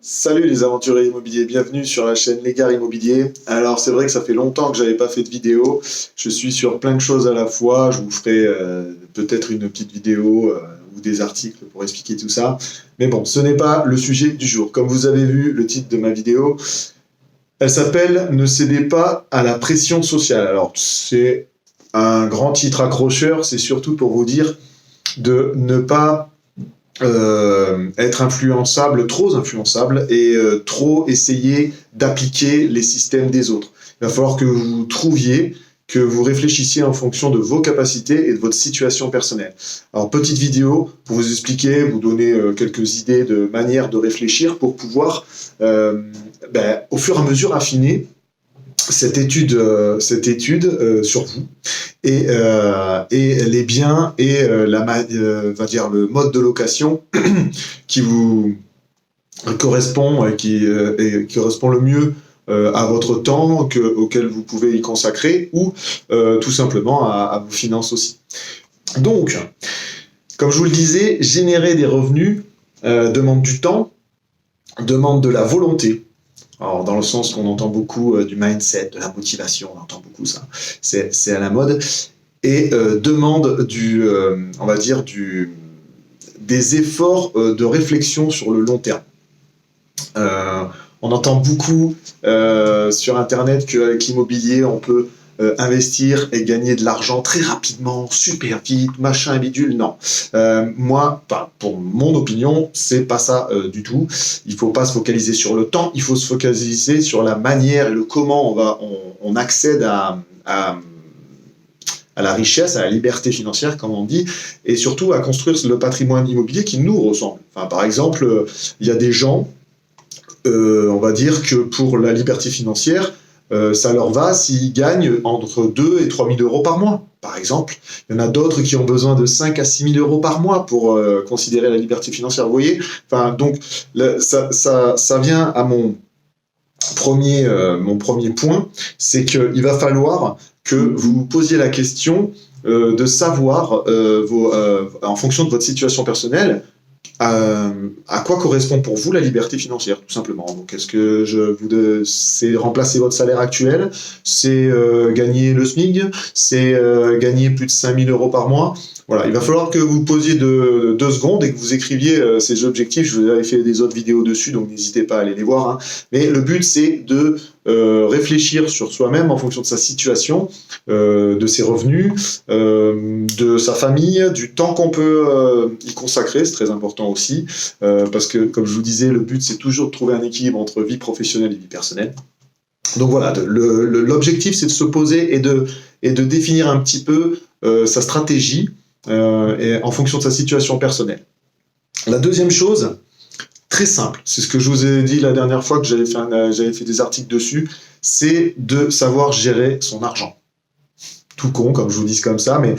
Salut les aventuriers immobiliers, bienvenue sur la chaîne Les Gars Immobiliers. Alors c'est vrai que ça fait longtemps que j'avais pas fait de vidéo, je suis sur plein de choses à la fois, je vous ferai peut-être une petite vidéo ou des articles pour expliquer tout ça. Mais bon, ce n'est pas le sujet du jour. Comme vous avez vu le titre de ma vidéo, elle s'appelle « Ne cédez pas à la pression sociale ». Alors c'est un grand titre accrocheur, c'est surtout pour vous dire de ne pas être influençable, trop influençable et trop essayer d'appliquer les systèmes des autres. Il va falloir que vous trouviez, que vous réfléchissiez en fonction de vos capacités et de votre situation personnelle. Alors petite vidéo pour vous expliquer, vous donner quelques idées de manière de réfléchir pour pouvoir au fur et à mesure affiner cette étude sur vous et les biens et va dire le mode de location qui vous correspond et qui correspond le mieux à votre temps auquel vous pouvez y consacrer ou tout simplement à vos finances aussi. Donc, comme je vous le disais, générer des revenus demande du temps, demande de la volonté. Alors, dans le sens qu'on entend beaucoup du mindset, de la motivation, on entend beaucoup ça, c'est à la mode, et demande des efforts de réflexion sur le long terme. On entend beaucoup sur Internet qu'avec l'immobilier, on peut investir et gagner de l'argent très rapidement, super vite, machin bidule. Non, moi, pour mon opinion, c'est pas ça du tout. Il faut pas se focaliser sur le temps, il faut se focaliser sur la manière et le comment on accède à la richesse, à la liberté financière, comme on dit, et surtout à construire le patrimoine immobilier qui nous ressemble. Enfin, par exemple, il y a des gens, on va dire que pour la liberté financière, ça leur va s'ils gagnent entre 2 et 3 000 euros par mois, par exemple. Il y en a d'autres qui ont besoin de 5 à 6 000 euros par mois pour considérer la liberté financière, vous voyez. Enfin, donc, ça vient à mon premier point, c'est qu'il va falloir que vous vous posiez la question de savoir, en fonction de votre situation personnelle, à quoi correspond pour vous la liberté financière, tout simplement. Donc, est-ce que c'est remplacer votre salaire actuel, c'est gagner le SMIC, c'est gagner plus de 5 000 euros par mois? Voilà, il va falloir que vous posiez 2 secondes et que vous écriviez ces objectifs. Je vous avais fait des autres vidéos dessus, donc n'hésitez pas à aller les voir, hein. Mais le but, c'est de réfléchir sur soi-même en fonction de sa situation, de ses revenus, de sa famille, du temps qu'on peut y consacrer, c'est très important aussi, parce que, comme je vous disais, le but, c'est toujours de trouver un équilibre entre vie professionnelle et vie personnelle. Donc voilà, l'objectif, c'est de se poser et de définir un petit peu sa stratégie et en fonction de sa situation personnelle. La deuxième chose, très simple, c'est ce que je vous ai dit la dernière fois que j'avais fait des articles dessus, c'est de savoir gérer son argent. Tout con, comme je vous dis comme ça, mais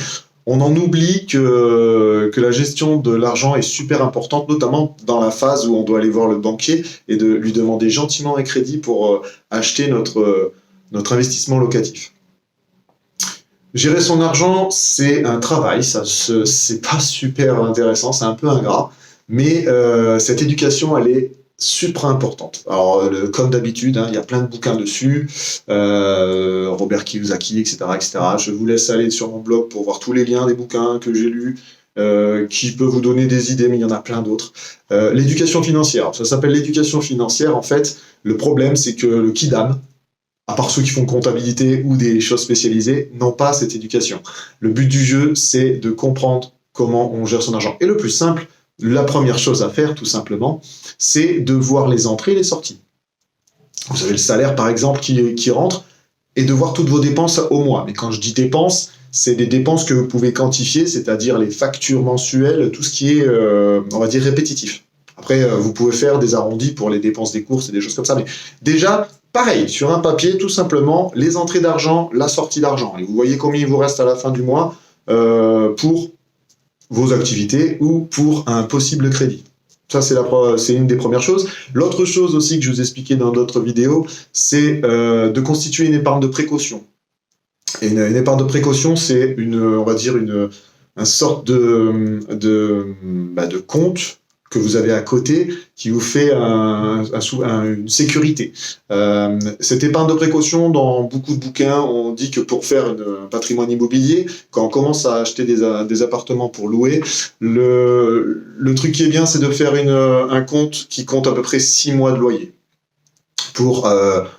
on en oublie que la gestion de l'argent est super importante, notamment dans la phase où on doit aller voir le banquier et de lui demander gentiment un crédit pour acheter notre investissement locatif. Gérer son argent, c'est un travail, c'est pas super intéressant, c'est un peu ingrat, mais cette éducation, elle est super importante. Alors, comme d'habitude, hein, il y a plein de bouquins dessus, Robert Kiyosaki, etc., etc. Je vous laisse aller sur mon blog pour voir tous les liens des bouquins que j'ai lus, qui peuvent vous donner des idées, mais il y en a plein d'autres. L'éducation financière, ça s'appelle l'éducation financière. En fait, le problème, c'est que le Kidam, à part ceux qui font comptabilité ou des choses spécialisées, n'ont pas cette éducation. Le but du jeu, c'est de comprendre comment on gère son argent. Et le plus simple, la première chose à faire, tout simplement, c'est de voir les entrées et les sorties. Vous avez le salaire, par exemple, qui rentre, et de voir toutes vos dépenses au mois. Mais quand je dis dépenses, c'est des dépenses que vous pouvez quantifier, c'est-à-dire les factures mensuelles, tout ce qui est, on va dire, répétitif. Après, vous pouvez faire des arrondis pour les dépenses des courses et des choses comme ça. Mais déjà, pareil, sur un papier, tout simplement, les entrées d'argent, la sortie d'argent. Et vous voyez combien il vous reste à la fin du mois pour vos activités ou pour un possible crédit. Ça, c'est une des premières choses. L'autre chose aussi que je vous ai expliqué dans d'autres vidéos, c'est de constituer une épargne de précaution. Et une épargne de précaution, c'est une sorte de compte que vous avez à côté qui vous fait une sécurité. Cette épargne de précaution, dans beaucoup de bouquins, on dit que pour faire un patrimoine immobilier, quand on commence à acheter des appartements pour louer, le truc qui est bien, c'est de faire un compte qui compte à peu près 6 mois de loyer pour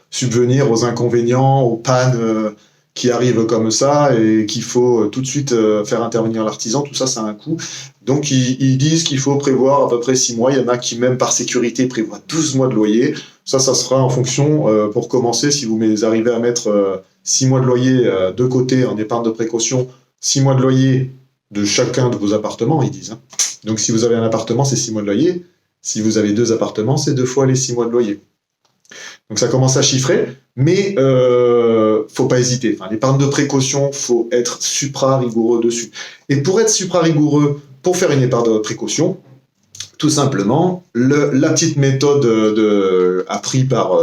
subvenir aux inconvénients, aux pannes qui arrivent comme ça et qu'il faut tout de suite faire intervenir l'artisan. Tout ça, ça a un coût. Donc, ils disent qu'il faut prévoir à peu près 6 mois. Il y en a qui, même par sécurité, prévoient 12 mois de loyer. Ça sera en fonction, pour commencer, si vous arrivez à mettre 6 mois de loyer de côté en épargne de précaution, 6 mois de loyer de chacun de vos appartements, ils disent. Hein. Donc, si vous avez un appartement, c'est 6 mois de loyer. Si vous avez 2 appartements, c'est 2 fois les 6 mois de loyer. Donc ça commence à chiffrer, mais faut pas hésiter. Enfin, l'épargne de précaution, faut être supra-rigoureux dessus. Et pour être supra-rigoureux, pour faire une épargne de précaution, tout simplement, la petite méthode apprise par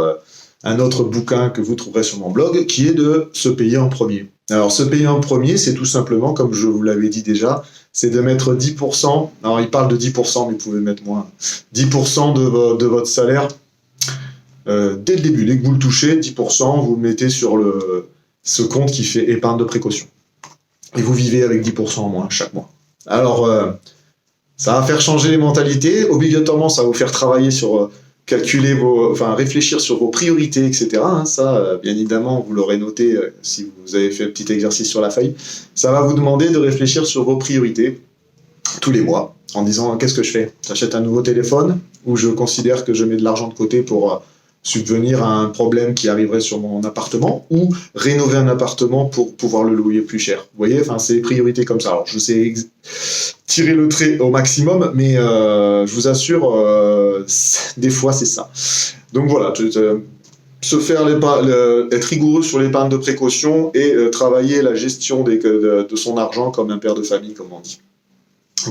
un autre bouquin que vous trouverez sur mon blog, qui est de se payer en premier. Alors, se payer en premier, c'est tout simplement, comme je vous l'avais dit déjà, c'est de mettre 10%, alors il parle de 10%, mais vous pouvez mettre moins, 10% de votre salaire. Dès le début, dès que vous le touchez, 10%, vous le mettez sur ce compte qui fait épargne de précaution. Et vous vivez avec 10% en moins chaque mois. Alors, ça va faire changer les mentalités. Obligatoirement, ça va vous faire travailler sur réfléchir sur vos priorités, etc. Hein, ça, bien évidemment, vous l'aurez noté si vous avez fait le petit exercice sur la feuille. Ça va vous demander de réfléchir sur vos priorités tous les mois en disant qu'est-ce que je fais ? J'achète un nouveau téléphone ou je considère que je mets de l'argent de côté pour subvenir à un problème qui arriverait sur mon appartement ou rénover un appartement pour pouvoir le louer plus cher. Vous voyez, enfin, c'est des priorités comme ça. Alors, je sais tirer le trait au maximum, mais je vous assure, des fois, c'est ça. Donc voilà, être rigoureux sur l'épargne de précaution et travailler la gestion de son argent comme un père de famille, comme on dit.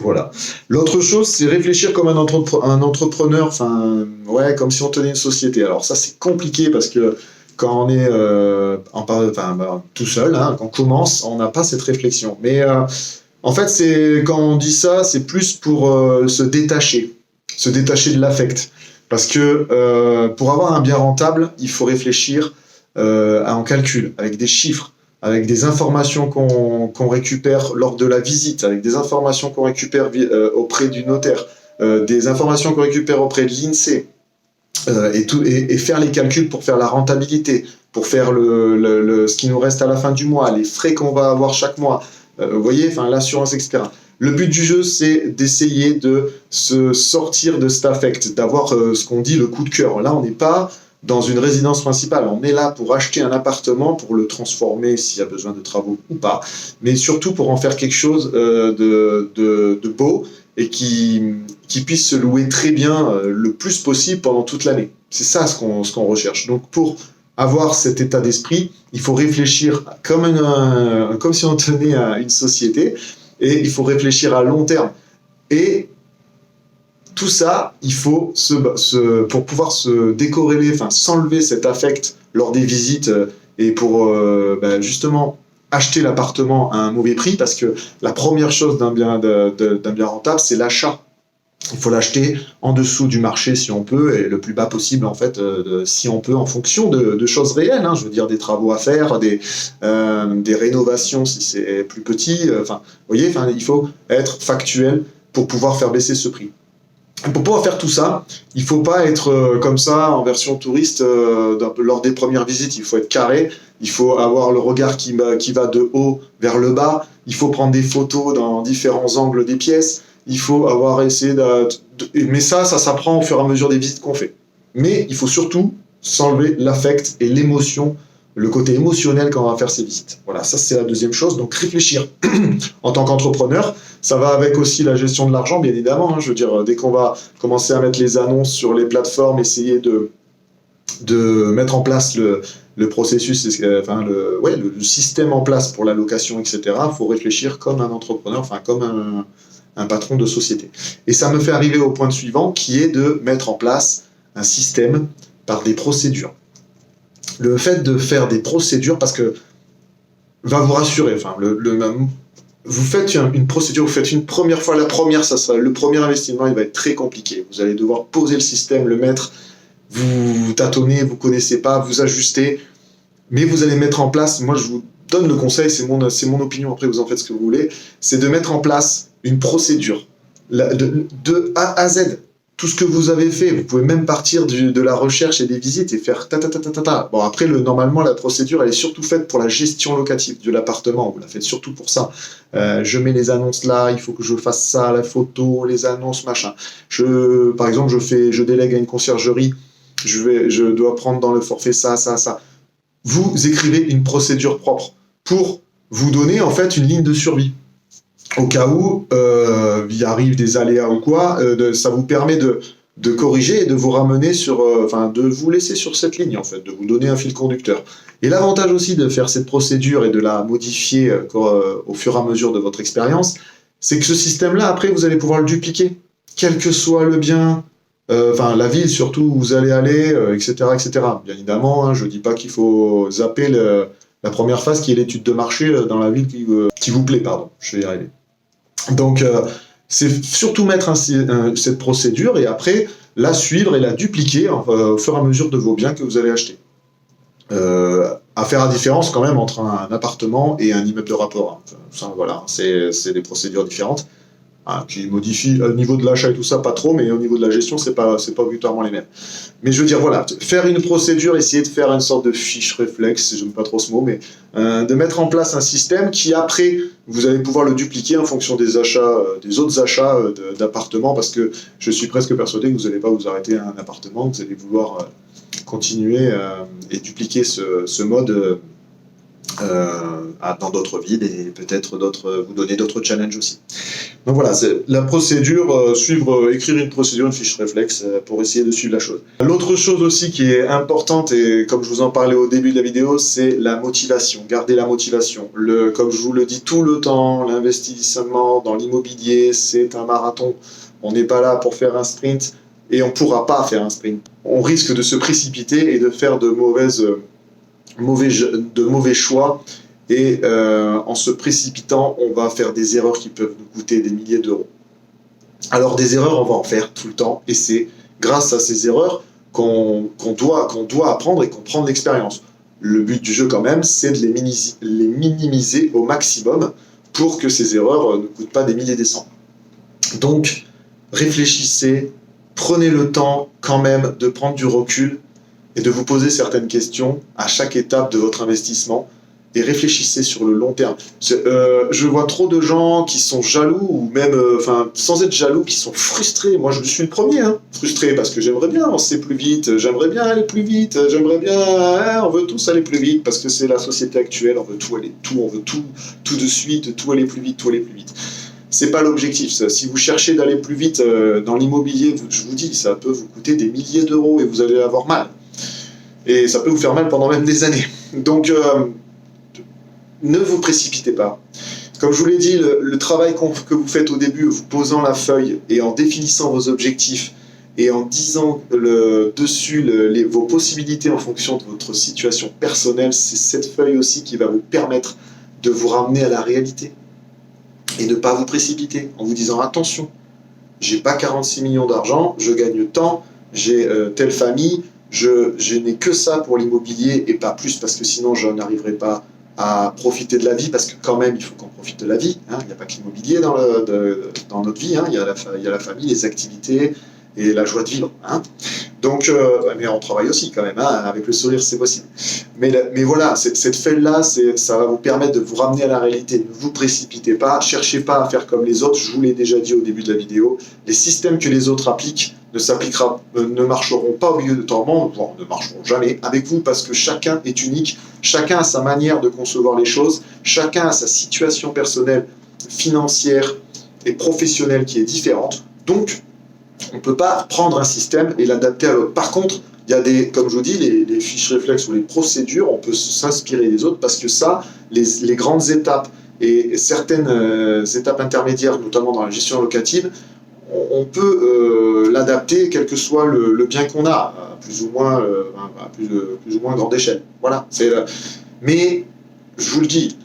Voilà. L'autre chose, c'est réfléchir comme un entrepreneur, comme si on tenait une société. Alors ça, c'est compliqué parce que quand on est tout seul, hein, quand on commence, on n'a pas cette réflexion. Mais en fait, quand on dit ça, c'est plus pour se détacher de l'affect. Parce que pour avoir un bien rentable, il faut réfléchir en calcul, avec des chiffres, avec des informations qu'on récupère lors de la visite, avec des informations qu'on récupère auprès du notaire, des informations qu'on récupère auprès de l'INSEE, et faire les calculs pour faire la rentabilité, pour faire ce qui nous reste à la fin du mois, les frais qu'on va avoir chaque mois, vous voyez, l'assurance, etc. Le but du jeu, c'est d'essayer de se sortir de cet affect, d'avoir ce qu'on dit le coup de cœur. Là, on n'est pas dans une résidence principale. On est là pour acheter un appartement, pour le transformer s'il y a besoin de travaux ou pas, mais surtout pour en faire quelque chose de beau et qui puisse se louer très bien le plus possible pendant toute l'année. C'est ça ce qu'on recherche. Donc pour avoir cet état d'esprit, il faut réfléchir comme si on tenait une société et il faut réfléchir à long terme. Et tout ça, il faut pour pouvoir se décorréler, s'enlever cet affect lors des visites et pour justement acheter l'appartement à un mauvais prix, parce que la première chose d'un bien rentable, c'est l'achat. Il faut l'acheter en dessous du marché si on peut, et le plus bas possible en fait, si on peut, en fonction de choses réelles. Hein, je veux dire des travaux à faire, des rénovations si c'est plus petit. Vous voyez, il faut être factuel pour pouvoir faire baisser ce prix. Pour pouvoir faire tout ça, il ne faut pas être comme ça en version touriste lors des premières visites. Il faut être carré, il faut avoir le regard qui va de haut vers le bas, il faut prendre des photos dans différents angles des pièces, il faut avoir essayé mais ça s'apprend au fur et à mesure des visites qu'on fait. Mais il faut surtout s'enlever l'affect et l'émotion, le côté émotionnel quand on va faire ces visites. Voilà, ça c'est la deuxième chose. Donc réfléchir en tant qu'entrepreneur, ça va avec aussi la gestion de l'argent, bien évidemment. Hein. Je veux dire, dès qu'on va commencer à mettre les annonces sur les plateformes, essayer de mettre en place le processus, le système en place pour la location, etc., il faut réfléchir comme un entrepreneur, comme un patron de société. Et ça me fait arriver au point suivant, qui est de mettre en place un système par des procédures. Le fait de faire des procédures, parce que va vous rassurer, vous faites une procédure, vous faites une première fois, la première, ça sera le premier investissement, il va être très compliqué. Vous allez devoir poser le système, le mettre, vous tâtonnez, vous connaissez pas, vous ajustez, mais vous allez mettre en place, moi je vous donne le conseil, c'est mon opinion, après vous en faites ce que vous voulez, c'est de mettre en place une procédure de A à Z. Tout ce que vous avez fait, vous pouvez même partir de la recherche et des visites et faire ta ta ta ta ta ta. Bon, après, normalement, la procédure, elle est surtout faite pour la gestion locative de l'appartement. Vous la faites surtout pour ça. Je mets les annonces là, il faut que je fasse ça, la photo, les annonces, machin. Par exemple, je délègue à une conciergerie, je dois prendre dans le forfait ça, ça, ça. Vous écrivez une procédure propre pour vous donner, en fait, une ligne de survie. Au cas où il arrive des aléas ou quoi, ça vous permet de corriger et de vous ramener sur, de vous laisser sur cette ligne en fait, de vous donner un fil conducteur. Et l'avantage aussi de faire cette procédure et de la modifier au fur et à mesure de votre expérience, c'est que ce système-là, après, vous allez pouvoir le dupliquer, quel que soit le bien, la ville surtout où vous allez aller, etc., etc. Bien évidemment, hein, je ne dis pas qu'il faut zapper la première phase qui est l'étude de marché dans la ville qui vous plaît, pardon, je vais y arriver. Donc, c'est surtout mettre cette procédure et après la suivre et la dupliquer au fur et à mesure de vos biens que vous allez acheter. À faire la différence quand même entre un appartement et un immeuble de rapport. Hein. Ça, voilà, c'est des procédures différentes qui modifient au niveau de l'achat et tout ça, pas trop, mais au niveau de la gestion, c'est pas obligatoirement les mêmes. Mais je veux dire, voilà, faire une procédure, essayer de faire une sorte de fiche réflexe, j'aime pas trop ce mot, mais de mettre en place un système qui, après, vous allez pouvoir le dupliquer en fonction des achats, des autres achats d'appartements, parce que je suis presque persuadé que vous n'allez pas vous arrêter à un appartement, vous allez vouloir continuer et dupliquer ce mode dans d'autres villes et peut-être vous donner d'autres challenges aussi. Donc voilà, c'est la procédure, écrire une procédure, une fiche réflexe pour essayer de suivre la chose. L'autre chose aussi qui est importante, et comme je vous en parlais au début de la vidéo, c'est la motivation, garder la motivation. Comme je vous le dis tout le temps, l'investissement dans l'immobilier, c'est un marathon. On n'est pas là pour faire un sprint et on ne pourra pas faire un sprint. On risque de se précipiter et de faire de mauvais choix et en se précipitant, on va faire des erreurs qui peuvent nous coûter des milliers d'euros. Alors des erreurs, on va en faire tout le temps et c'est grâce à ces erreurs qu'on doit apprendre et qu'on prend de l'expérience. Le but du jeu quand même, c'est de les minimiser au maximum pour que ces erreurs ne coûtent pas des milliers et des cents. Donc réfléchissez, prenez le temps quand même de prendre du recul et de vous poser certaines questions à chaque étape de votre investissement et réfléchissez sur le long terme. Je vois trop de gens qui sont jaloux ou même, sans être jaloux, qui sont frustrés. Moi, je suis le premier, frustré parce que j'aimerais bien avancer plus vite, j'aimerais bien aller plus vite, on veut tous aller plus vite parce que c'est la société actuelle, on veut tout de suite, tout aller plus vite, tout aller plus vite. C'est pas l'objectif. Si vous cherchez d'aller plus vite dans l'immobilier, je vous dis, ça peut vous coûter des milliers d'euros et vous allez avoir mal. Et ça peut vous faire mal pendant même des années. Donc, ne vous précipitez pas. Comme je vous l'ai dit, le travail que vous faites au début, vous posant la feuille et en définissant vos objectifs et en disant dessus vos possibilités en fonction de votre situation personnelle, c'est cette feuille aussi qui va vous permettre de vous ramener à la réalité et de ne pas vous précipiter en vous disant attention, j'ai pas 46 millions d'argent, je gagne tant, j'ai telle famille, je n'ai que ça pour l'immobilier et pas plus parce que sinon je n'arriverai pas à profiter de la vie parce que quand même il faut qu'on profite de la vie. Il n'y a pas que l'immobilier dans notre vie, il y a la famille, les activités et la joie de vivre. Donc, mais on travaille aussi quand même, avec le sourire c'est possible. Mais voilà, cette feuille-là, ça va vous permettre de vous ramener à la réalité. Ne vous précipitez pas, cherchez pas à faire comme les autres, je vous l'ai déjà dit au début de la vidéo, les systèmes que les autres appliquent ne marcheront pas au milieu de tourment, ne marcheront jamais avec vous parce que chacun est unique, chacun a sa manière de concevoir les choses, chacun a sa situation personnelle, financière et professionnelle qui est différente. Donc, on ne peut pas prendre un système et l'adapter à l'autre. Par contre, il y a comme je vous dis, les fiches réflexes ou les procédures, on peut s'inspirer des autres parce que ça, les grandes étapes et certaines étapes intermédiaires, notamment dans la gestion locative, on peut l'adapter quel que soit le bien qu'on a, à plus ou moins grande échelle. Voilà. Mais je vous le dis,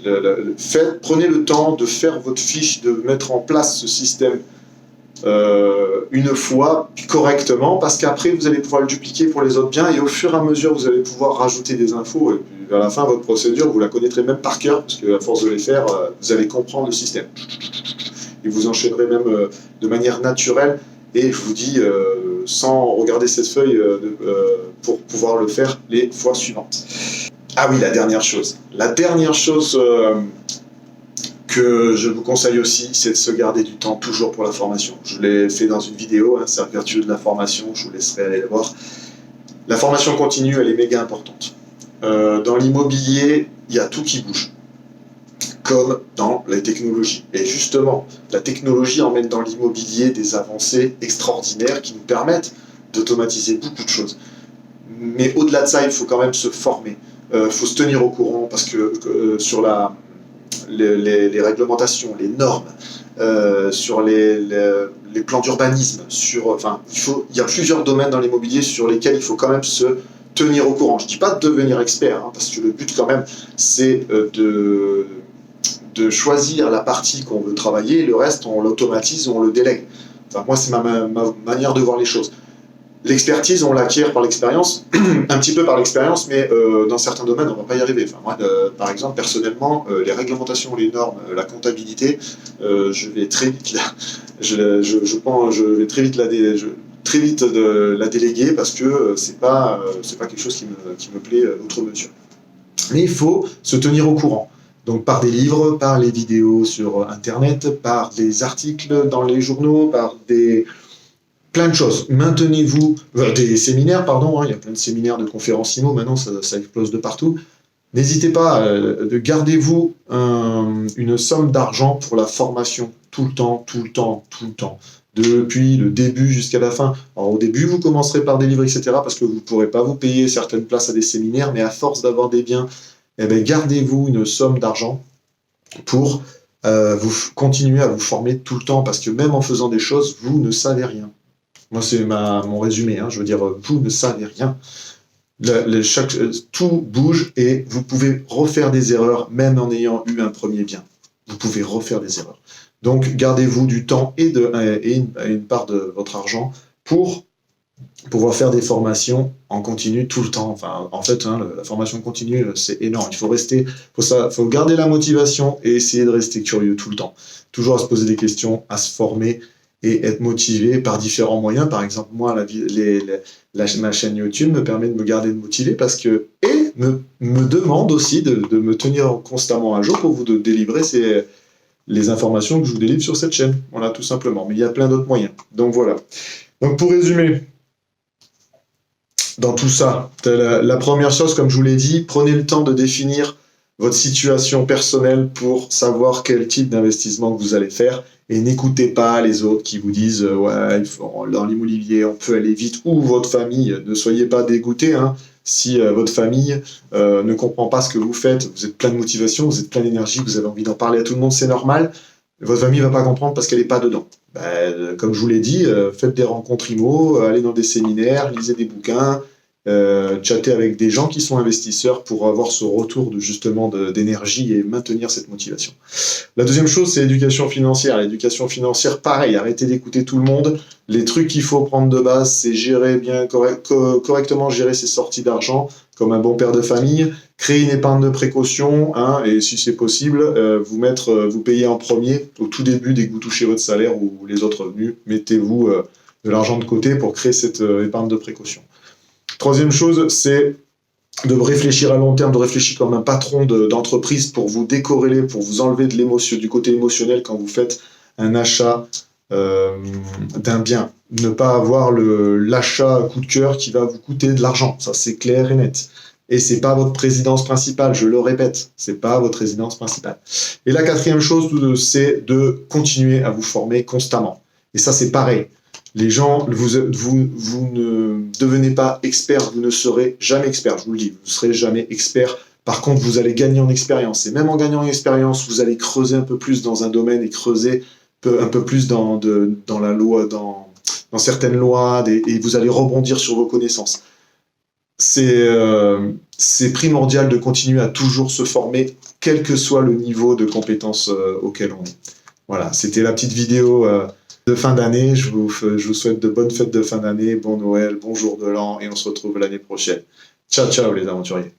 prenez le temps de faire votre fiche, de mettre en place ce système une fois correctement, parce qu'après vous allez pouvoir le dupliquer pour les autres biens, et au fur et à mesure vous allez pouvoir rajouter des infos, et puis à la fin votre procédure vous la connaîtrez même par cœur, parce qu'à force de les faire vous allez comprendre le système et vous enchaînerez même de manière naturelle, et je vous dis sans regarder cette feuille pour pouvoir le faire les fois suivantes. Ah oui, la dernière chose que je vous conseille aussi, c'est de se garder du temps toujours pour la formation. Je l'ai fait dans une vidéo, Cercle vertueux de la formation, je vous laisserai aller la voir. La formation continue, elle est méga importante. Dans l'immobilier, il y a tout qui bouge, comme dans les technologies. Et justement, la technologie emmène dans l'immobilier des avancées extraordinaires qui nous permettent d'automatiser beaucoup de choses. Mais au-delà de ça, il faut quand même se former. Il faut se tenir au courant, parce que sur les réglementations, les normes, sur les plans d'urbanisme, il y a plusieurs domaines dans l'immobilier sur lesquels il faut quand même se tenir au courant. Je ne dis pas de devenir expert, parce que le but quand même, c'est de choisir la partie qu'on veut travailler, et le reste on l'automatise ou on le délègue. Enfin, moi c'est ma manière de voir les choses. L'expertise, on l'acquiert par l'expérience, un petit peu par l'expérience, mais dans certains domaines, on ne va pas y arriver. Enfin, moi, par exemple, personnellement, les réglementations, les normes, la comptabilité, je vais très vite la déléguer, parce que c'est pas quelque chose qui me plaît outre mesure. Mais il faut se tenir au courant. Donc par des livres, par les vidéos sur Internet, par des articles dans les journaux, par plein de choses. Maintenez-vous, des séminaires, pardon, il y a plein de séminaires de conférences IMO, maintenant ça explose de partout. N'hésitez pas, gardez-vous une somme d'argent pour la formation, tout le temps, depuis le début jusqu'à la fin. Alors au début, vous commencerez par des livres, etc., parce que vous ne pourrez pas vous payer certaines places à des séminaires, mais à force d'avoir des biens, gardez-vous une somme d'argent pour vous continuer à vous former tout le temps, parce que même en faisant des choses, vous ne savez rien. Moi, c'est mon résumé, je veux dire, vous ne savez rien. Tout bouge, et vous pouvez refaire des erreurs, même en ayant eu un premier bien. Vous pouvez refaire des erreurs. Donc, gardez-vous du temps et une part de votre argent pour pouvoir faire des formations en continu tout le temps. Enfin, en fait, la formation continue, c'est énorme. Il faut garder la motivation et essayer de rester curieux tout le temps. Toujours à se poser des questions, à se former et être motivé par différents moyens. Par exemple, moi, ma chaîne YouTube me permet de me garder motivé, et me demande aussi de me tenir constamment à jour pour vous délivrer les informations que je vous délivre sur cette chaîne. Voilà, tout simplement. Mais il y a plein d'autres moyens. Donc voilà. Donc pour résumer, dans tout ça, la première chose, comme je vous l'ai dit, prenez le temps de définir votre situation personnelle pour savoir quel type d'investissement que vous allez faire, et n'écoutez pas les autres qui vous disent ouais, dans l'immobilier on peut aller vite, ou votre famille. Ne soyez pas dégoûtés si votre famille ne comprend pas ce que vous faites. Vous êtes plein de motivation, vous êtes plein d'énergie, vous avez envie d'en parler à tout le monde, c'est normal. Votre famille ne va pas comprendre parce qu'elle n'est pas dedans. Comme je vous l'ai dit, faites des rencontres IMO, allez dans des séminaires, lisez des bouquins, chatter avec des gens qui sont investisseurs pour avoir ce retour d'énergie et maintenir cette motivation. La deuxième chose, c'est l'éducation financière. L'éducation financière, pareil, arrêtez d'écouter tout le monde. Les trucs qu'il faut prendre de base, c'est correctement gérer ses sorties d'argent, comme un bon père de famille, créer une épargne de précaution, et si c'est possible, vous payer en premier, au tout début, dès que vous touchez votre salaire ou les autres revenus, mettez-vous de l'argent de côté pour créer cette épargne de précaution. Troisième chose, c'est de réfléchir à long terme, de réfléchir comme un patron d'entreprise pour vous décorréler, pour vous enlever du côté émotionnel quand vous faites un achat d'un bien. Ne pas avoir l'achat coup de cœur qui va vous coûter de l'argent, ça c'est clair et net. Et c'est pas votre résidence principale, je le répète, c'est pas votre résidence principale. Et la quatrième chose, c'est de continuer à vous former constamment. Et ça c'est pareil. Les gens, vous ne devenez pas expert, vous ne serez jamais expert, je vous le dis, vous ne serez jamais expert. Par contre, vous allez gagner en expérience. Et même en gagnant en expérience, vous allez creuser un peu plus dans un domaine et creuser un peu plus dans la loi, dans certaines lois, et vous allez rebondir sur vos connaissances. c'est primordial de continuer à toujours se former, quel que soit le niveau de compétence auquel on est. Voilà, c'était la petite vidéo de fin d'année. Je vous souhaite de bonnes fêtes de fin d'année, bon Noël, bon jour de l'an, et on se retrouve l'année prochaine. Ciao, ciao les aventuriers.